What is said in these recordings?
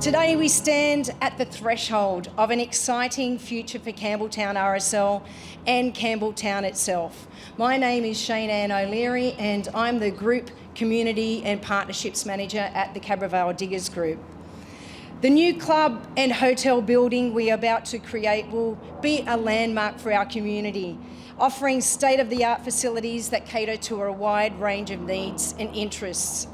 Today we stand at the threshold of an exciting future for Campbelltown RSL and Campbelltown itself. My name is Shane Ann O'Leary and I'm the Group Community and Partnerships Manager at the Campbelltown Diggers Group. The new club and hotel building we are about to create will be a landmark for our community, offering state-of-the-art facilities that cater to a wide range of needs and interests.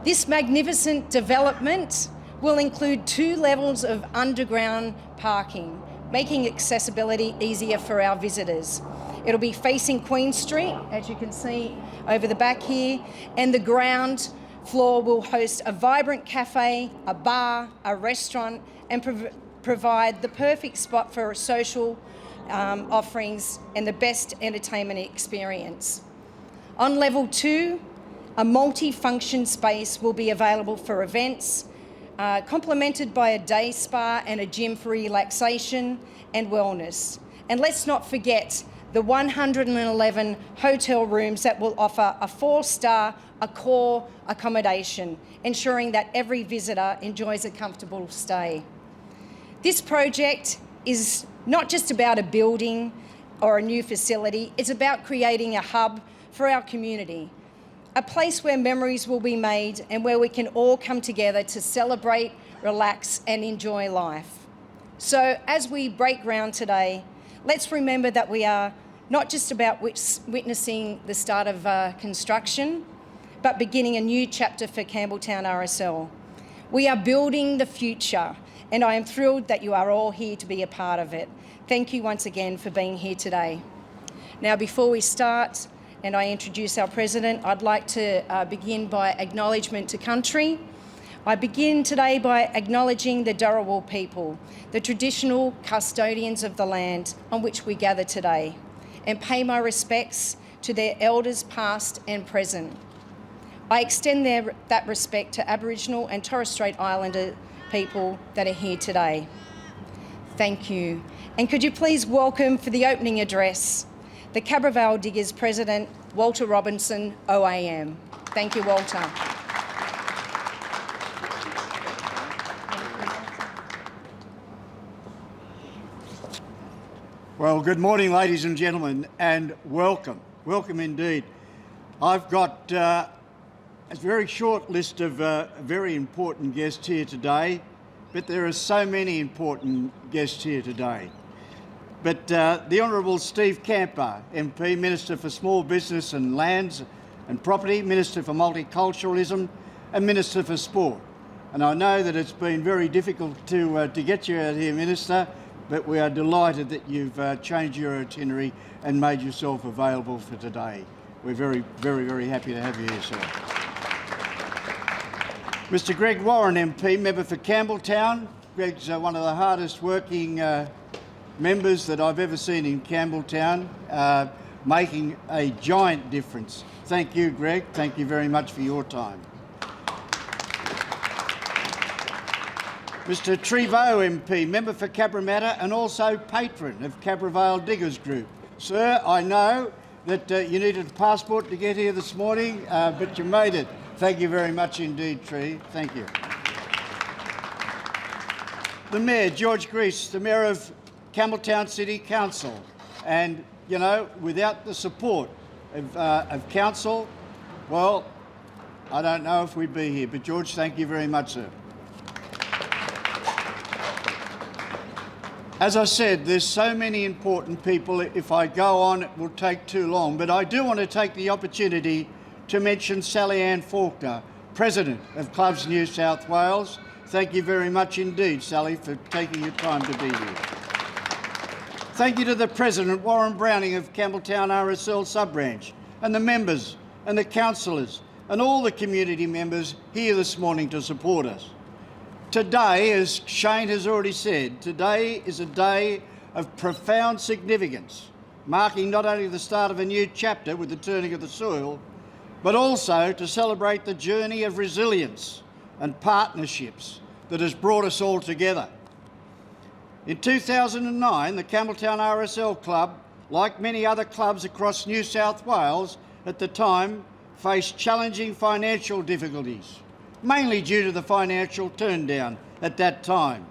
This magnificent development will include 2 levels of underground parking, making accessibility easier for our visitors. It'll be facing Queen Street, as you can see over the back here, and the ground floor will host a vibrant cafe, a bar, a restaurant, and provide the perfect spot for social offerings and the best entertainment experience. On level 2, a multi-function space will be available for events, complemented by a day spa and a gym for relaxation and wellness. And let's not forget the 111 hotel rooms that will offer a 4-star Accor accommodation, ensuring that every visitor enjoys a comfortable stay. This project is not just about a building or a new facility, it's about creating a hub for our community, a place where memories will be made and where we can all come together to celebrate, relax and enjoy life. So as we break ground today, let's remember that we are not just about witnessing the start of construction, but beginning a new chapter for Campbelltown RSL. We are building the future, and I am thrilled that you are all here to be a part of it. Thank you once again for being here today. Now, before we start and I introduce our President, I'd like to begin by acknowledgement to country. I begin today by acknowledging the Dharawal people, the traditional custodians of the land on which we gather today, and pay my respects to their elders past and present. I extend that respect to Aboriginal and Torres Strait Islander people that are here today. Thank you. And could you please welcome for the opening address, the Campbelltown Diggers President, Walter Robinson, OAM. Thank you, Walter. Well, good morning, ladies and gentlemen, and welcome. Welcome indeed. I've got a very short list of very important guests here today, but there are so many important guests here today. But the Honourable Steve Camper, MP, Minister for Small Business and Lands and Property, Minister for Multiculturalism and Minister for Sport. And I know that it's been very difficult to get you out here, Minister, but we are delighted that you've changed your itinerary and made yourself available for today. We're very, very, very happy to have you here, sir. Mr Greg Warren, MP, Member for Campbelltown. Greg's one of the hardest working members that I've ever seen in Campbelltown, making a giant difference. Thank you, Greg. Thank you very much for your time. Mr Trevo, MP, Member for Cabramatta and also patron of Campbelltown Diggers Group. Sir, I know that you needed a passport to get here this morning, but you made it. Thank you very much indeed, Tree. Thank you. The Mayor, George Grease, the Mayor of Campbelltown City Council. And, you know, without the support of Council, well, I don't know if we'd be here. But George, thank you very much, sir. As I said, there's so many important people. If I go on, it will take too long. But I do want to take the opportunity to mention Sally Ann Faulkner, President of Clubs New South Wales. Thank you very much indeed, Sally, for taking your time to be here. Thank you to the President, Warren Browning of Campbelltown RSL Sub-Branch, and the members and the councillors and all the community members here this morning to support us. Today, as Shane has already said, today is a day of profound significance, marking not only the start of a new chapter with the turning of the soil, but also to celebrate the journey of resilience and partnerships that has brought us all together. In 2009, the Campbelltown RSL Club, like many other clubs across New South Wales at the time, faced challenging financial difficulties, mainly due to the financial turndown at that time.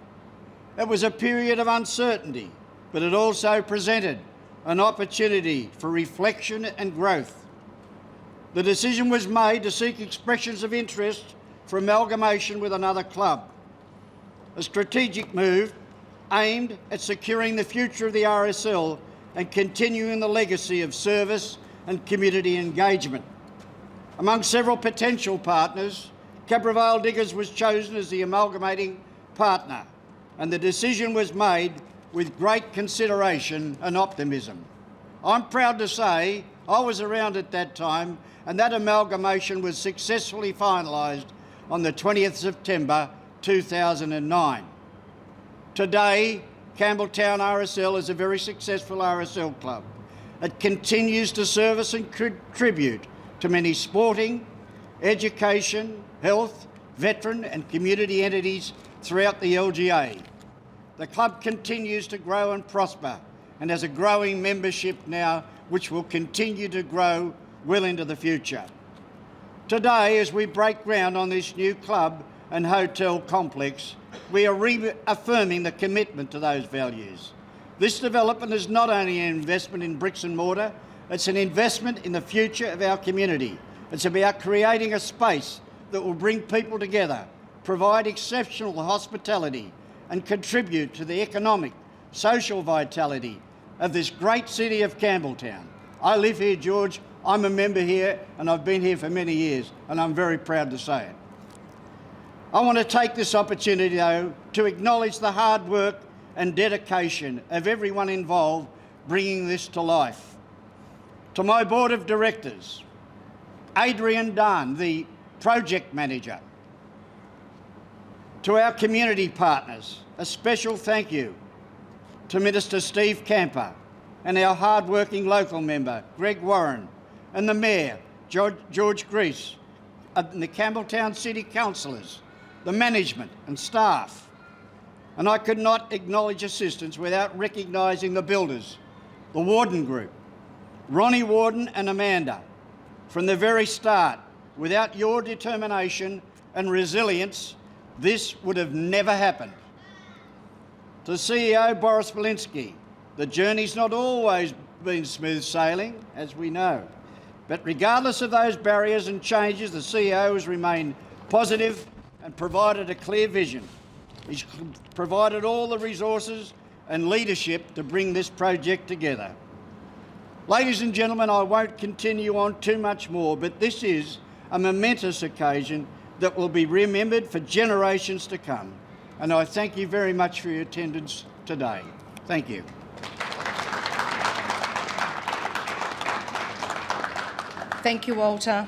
It was a period of uncertainty, but it also presented an opportunity for reflection and growth. The decision was made to seek expressions of interest for amalgamation with another club, a strategic move aimed at securing the future of the RSL and continuing the legacy of service and community engagement. Among several potential partners, Campbelltown Diggers was chosen as the amalgamating partner, and the decision was made with great consideration and optimism. I'm proud to say I was around at that time, and that amalgamation was successfully finalised on the 20th September 2009. Today, Campbelltown RSL is a very successful RSL club. It continues to service and contribute to many sporting, education, health, veteran and community entities throughout the LGA. The club continues to grow and prosper and has a growing membership now which will continue to grow well into the future. Today, as we break ground on this new club and hotel complex, we are reaffirming the commitment to those values. This development is not only an investment in bricks and mortar, it's an investment in the future of our community. It's about creating a space that will bring people together, provide exceptional hospitality, and contribute to the economic, social vitality of this great city of Campbelltown. I live here, George. I'm a member here, and I've been here for many years, and I'm very proud to say it. I want to take this opportunity, though, to acknowledge the hard work and dedication of everyone involved bringing this to life. To my board of directors, Adrian, Dann, the project manager. To our community partners, a special thank you to Minister Steve Camper and our hard-working local member, Greg Warren, and the Mayor, George Grease, and the Campbelltown City Councillors, the management and staff. And I could not acknowledge assistance without recognising the builders, the Wardan Group, Rony, Wardan and Amanda. From the very start, without your determination and resilience, this would have never happened. To CEO Boris Belevski, the journey's not always been smooth sailing, as we know. But regardless of those barriers and changes, the CEO has remained positive and provided a clear vision. He's provided all the resources and leadership to bring this project together. Ladies and gentlemen, I won't continue on too much more, but this is a momentous occasion that will be remembered for generations to come. And I thank you very much for your attendance today. Thank you. Thank you, Walter.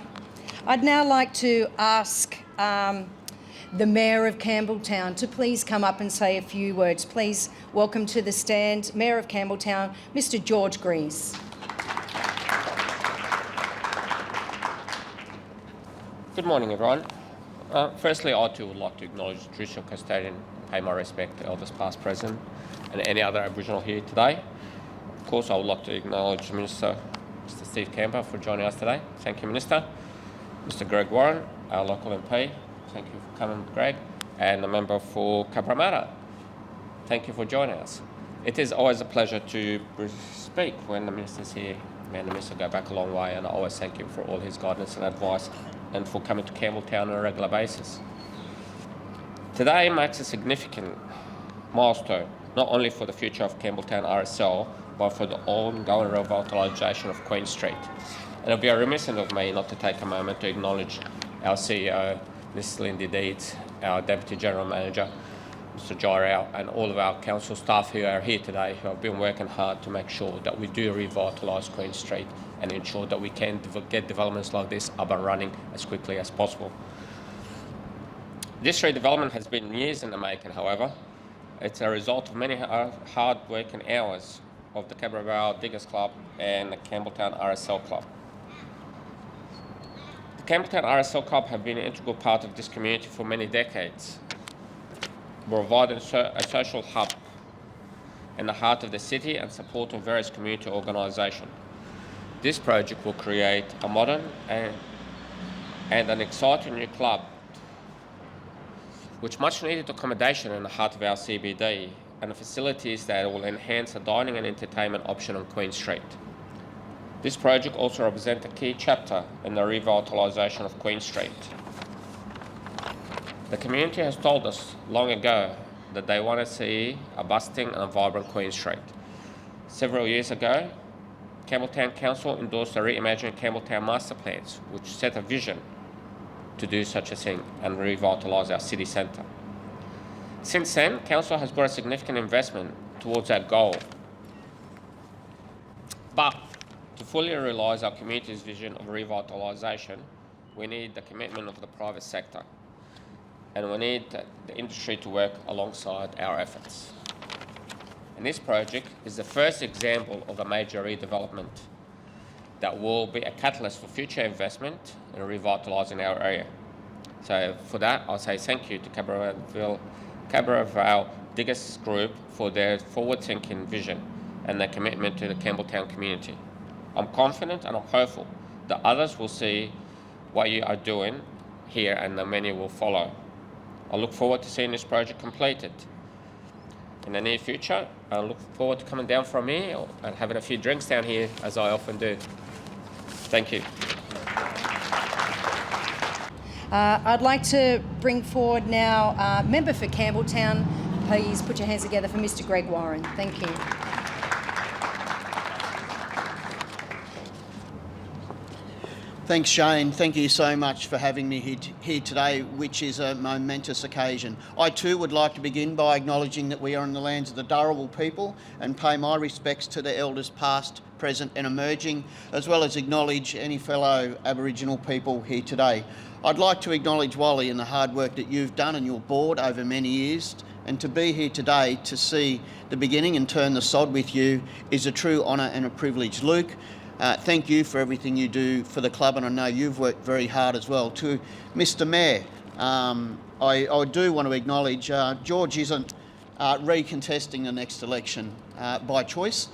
I'd now like to ask the Mayor of Campbelltown to please come up and say a few words. Please welcome to the stand Mayor of Campbelltown, Mr. George Grease. Good morning, everyone. Firstly, I too would like to acknowledge the traditional custodian, pay my respect to elders past, present, and any other Aboriginal here today. Of course, I would like to acknowledge Minister Mr. Steve Camper for joining us today. Thank you, Minister. Mr. Greg Warren, our local MP. Thank you for coming, Greg. And the member for Cabramatta. Thank you for joining us. It is always a pleasure to speak when the Minister's here. Me and the Minister go back a long way, and I always thank him for all his guidance and advice and for coming to Campbelltown on a regular basis. Today marks a significant milestone, not only for the future of Campbelltown RSL, but for the ongoing revitalisation of Queen Street. And it would be a remiss of me not to take a moment to acknowledge our CEO, Mrs. Lindy Deeds, our Deputy General Manager, Mr. Jairau, and all of our council staff who are here today, who have been working hard to make sure that we do revitalise Queen Street and ensure that we can get developments like this up and running as quickly as possible. This redevelopment has been years in the making, however. It's a result of many hard working hours of the Campbelltown Diggers Club and the Campbelltown RSL Club. The Campbelltown RSL Club have been an integral part of this community for many decades, providing a social hub in the heart of the city and supporting various community organisations. This project will create a modern and an exciting new club with much needed accommodation in the heart of our CBD and facilities that will enhance the dining and entertainment option on Queen Street. This project also represents a key chapter in the revitalisation of Queen Street. The community has told us long ago that they want to see a bustling and a vibrant Queen Street. Several years ago, Campbelltown Council endorsed the Reimagining Campbelltown Master Plans, which set a vision to do such a thing and revitalise our city centre. Since then, Council has brought a significant investment towards that goal. But to fully realise our community's vision of revitalisation, we need the commitment of the private sector, and we need the industry to work alongside our efforts. And this project is the first example of a major redevelopment that will be a catalyst for future investment in revitalising our area. So for that, I'll say thank you to Campbelltown Diggers Group for their forward-thinking vision and their commitment to the Campbelltown community. I'm confident and I'm hopeful that others will see what you are doing here and the many will follow. I look forward to seeing this project completed in the near future. I look forward to coming down for a meal and having a few drinks down here, as I often do. Thank you. I'd like to bring forward now member for Campbelltown. Please put your hands together for Mr. Greg Warren. Thank you. Thanks, Shane. Thank you so much for having me here today, which is a momentous occasion. I too would like to begin by acknowledging that we are in the lands of the Dharawal people and pay my respects to the elders past, present and emerging, as well as acknowledge any fellow Aboriginal people here today. I'd like to acknowledge Wally and the hard work that you've done and your board over many years, and to be here today to see the beginning and turn the sod with you is a true honour and a privilege. Luke, thank you for everything you do for the club, and I know you've worked very hard as well. To Mr Mayor, I do want to acknowledge George isn't recontesting the next election by choice.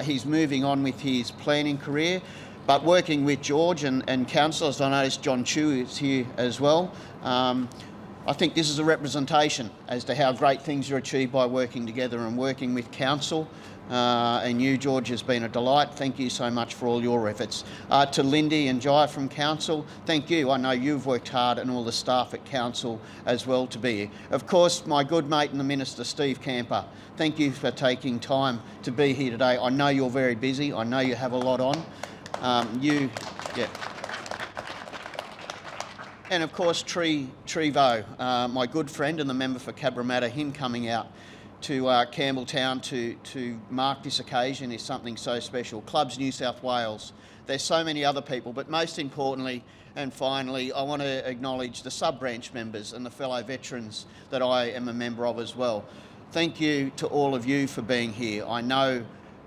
He's moving on with his planning career, but working with George and councillors, I noticed John Chu is here as well. I think this is a representation as to how great things are achieved by working together and working with council. And you, George, has been a delight. Thank you so much for all your efforts. To Lindy and Jai from Council, thank you. I know you've worked hard, and all the staff at Council as well to be here. Of course, my good mate and the Minister, Steve Camper, thank you for taking time to be here today. I know you're very busy. I know you have a lot on. And of course, Trevo, my good friend and the member for Cabramatta, him coming out to Campbelltown to mark this occasion is something so special. Clubs New South Wales, there's so many other people, but most importantly and finally, I want to acknowledge the sub-branch members and the fellow veterans that I am a member of as well. Thank you to all of you for being here. I know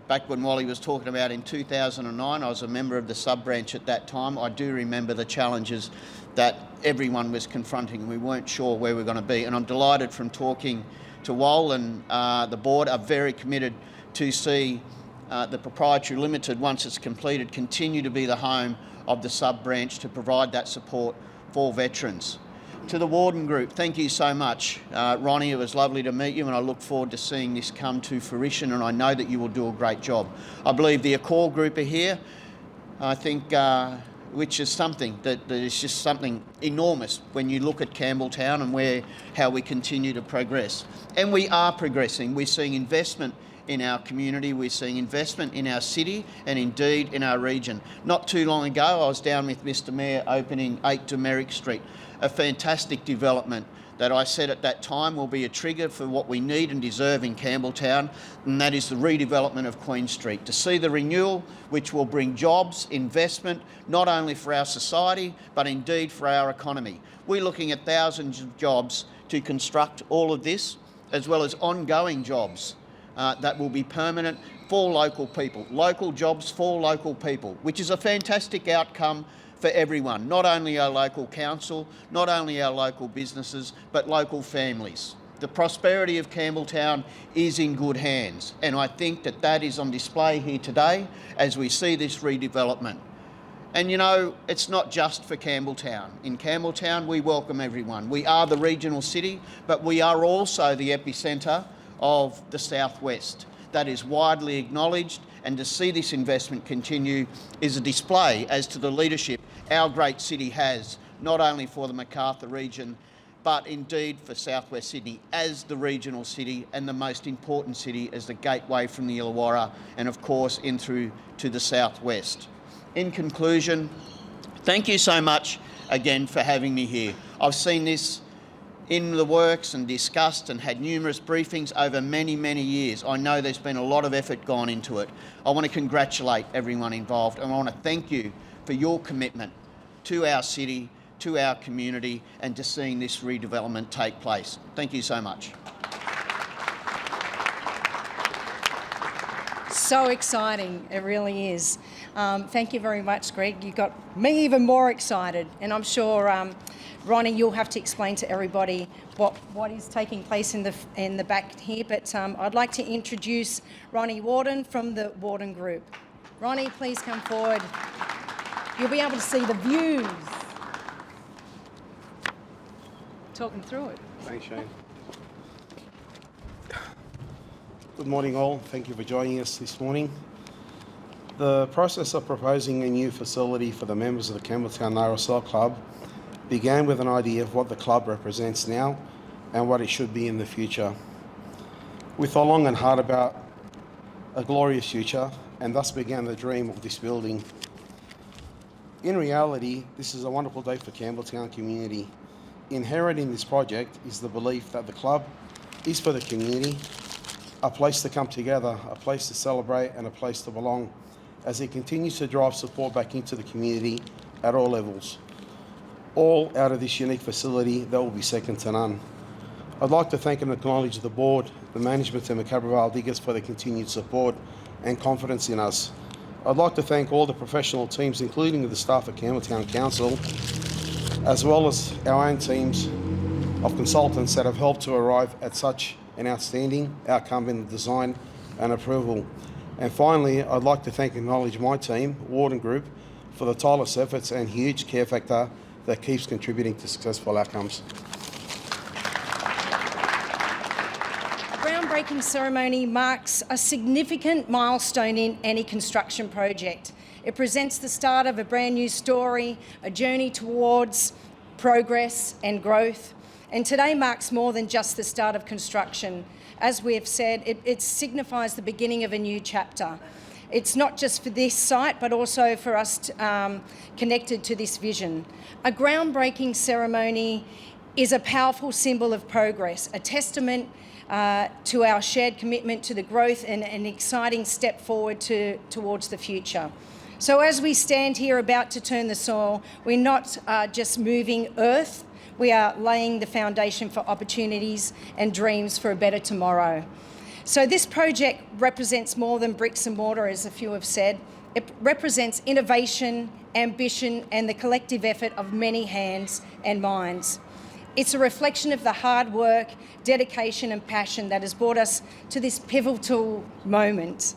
back when Wally was talking about in 2009, I was a member of the sub-branch at that time. I do remember the challenges that everyone was confronting. We weren't sure where we were going to be, and I'm delighted from talking to Wal and the board are very committed to see the Proprietary Limited, once it's completed, continue to be the home of the sub-branch to provide that support for veterans. To the Wardan Group, thank you so much. Rony, it was lovely to meet you, and I look forward to seeing this come to fruition, and I know that you will do a great job. I believe the Accor Group are here, I think, which is something that is just something enormous when you look at Campbelltown and how we continue to progress. And we are progressing. We're seeing investment in our community, we're seeing investment in our city and indeed in our region. Not too long ago, I was down with Mr Mayor opening 8 Demerrick Street, a fantastic development that I said at that time will be a trigger for what we need and deserve in Campbelltown, and that is the redevelopment of Queen Street. To see the renewal, which will bring jobs, investment, not only for our society, but indeed for our economy. We're looking at thousands of jobs to construct all of this, as well as ongoing jobs that will be permanent for local people, local jobs for local people, which is a fantastic outcome for everyone, not only our local council, not only our local businesses, but local families. The prosperity of Campbelltown is in good hands, and I think that is on display here today as we see this redevelopment. And you know, it's not just for Campbelltown. In Campbelltown, we welcome everyone. We are the regional city, but we are also the epicentre of the southwest. That is widely acknowledged, and to see this investment continue is a display as to the leadership our great city has, not only for the Macarthur region, but indeed for southwest Sydney as the regional city and the most important city as the gateway from the Illawarra and of course in through to the southwest. In conclusion, thank you so much again for having me here. I've seen this in the works and discussed and had numerous briefings over many, many years. I know there's been a lot of effort gone into it. I want to congratulate everyone involved, and I want to thank you for your commitment to our city, to our community, and to seeing this redevelopment take place. Thank you so much. So exciting, it really is. Thank you very much, Greg. You got me even more excited, and I'm sure, Rony, you'll have to explain to everybody what is taking place in the back here. But I'd like to introduce Rony Wardan from the Wardan Group. Rony, please come forward. You'll be able to see the views. Talking through it. Thanks, Shane. Good morning, all. Thank you for joining us this morning. The process of proposing a new facility for the members of the Campbelltown RSL Club began with an idea of what the club represents now and what it should be in the future. We thought long and hard about a glorious future, and thus began the dream of this building. In reality, this is a wonderful day for Campbelltown community. Inherent in this project is the belief that the club is for the community, a place to come together, a place to celebrate, and a place to belong, as it continues to drive support back into the community at all levels, all out of this unique facility that will be second to none. I'd like to thank and acknowledge the board, the management and the Cabrera Diggers for their continued support and confidence in us. I'd like to thank all the professional teams, including the staff at Campbelltown Council, as well as our own teams of consultants that have helped to arrive at such an outstanding outcome in the design and approval. And finally, I'd like to thank and acknowledge my team, Wardan Group, for the tireless efforts and huge care factor that keeps contributing to successful outcomes. Groundbreaking ceremony marks a significant milestone in any construction project. It presents the start of a brand new story, a journey towards progress and growth. And today marks more than just the start of construction. As we have said, it signifies the beginning of a new chapter. It's not just for this site, but also for us connected to this vision. A groundbreaking ceremony is a powerful symbol of progress, a testament to our shared commitment to the growth and an exciting step forward towards the future. So as we stand here about to turn the soil, we're not just moving earth, we are laying the foundation for opportunities and dreams for a better tomorrow. So this project represents more than bricks and mortar, as a few have said. It represents innovation, ambition, and the collective effort of many hands and minds. It's a reflection of the hard work, dedication, and passion that has brought us to this pivotal moment.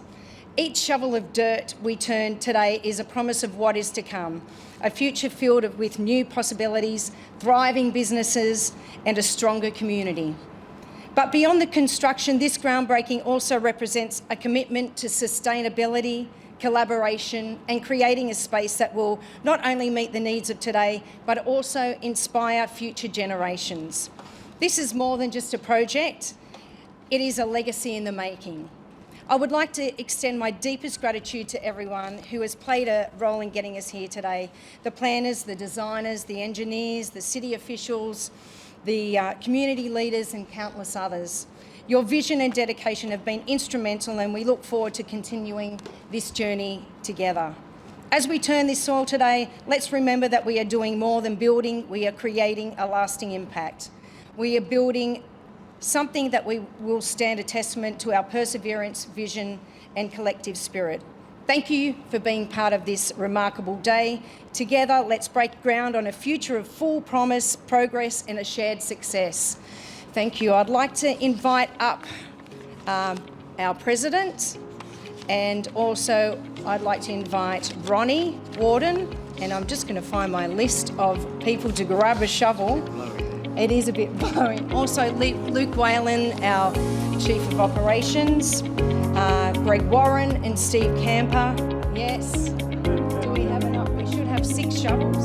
Each shovel of dirt we turn today is a promise of what is to come, a future filled with new possibilities, thriving businesses, and a stronger community. But beyond the construction, this groundbreaking also represents a commitment to sustainability, collaboration, and creating a space that will not only meet the needs of today, but also inspire future generations. This is more than just a project, it is a legacy in the making. I would like to extend my deepest gratitude to everyone who has played a role in getting us here today. The planners, the designers, the engineers, the city officials, the community leaders and countless others. Your vision and dedication have been instrumental, and we look forward to continuing this journey together. As we turn this soil today, let's remember that we are doing more than building, we are creating a lasting impact. We are building something that we will stand a testament to our perseverance, vision and collective spirit. Thank you for being part of this remarkable day. Together, let's break ground on a future of full promise, progress and a shared success. Thank you. I'd like to invite up our President, and also I'd like to invite Rony Wardan and I'm just going to find my list of people to grab a shovel. It is a bit blowing. Also, Luke Whalen, our Chief of Operations, Greg Warren and Steve Camper. Yes. Do we have enough? We should have 6 shovels.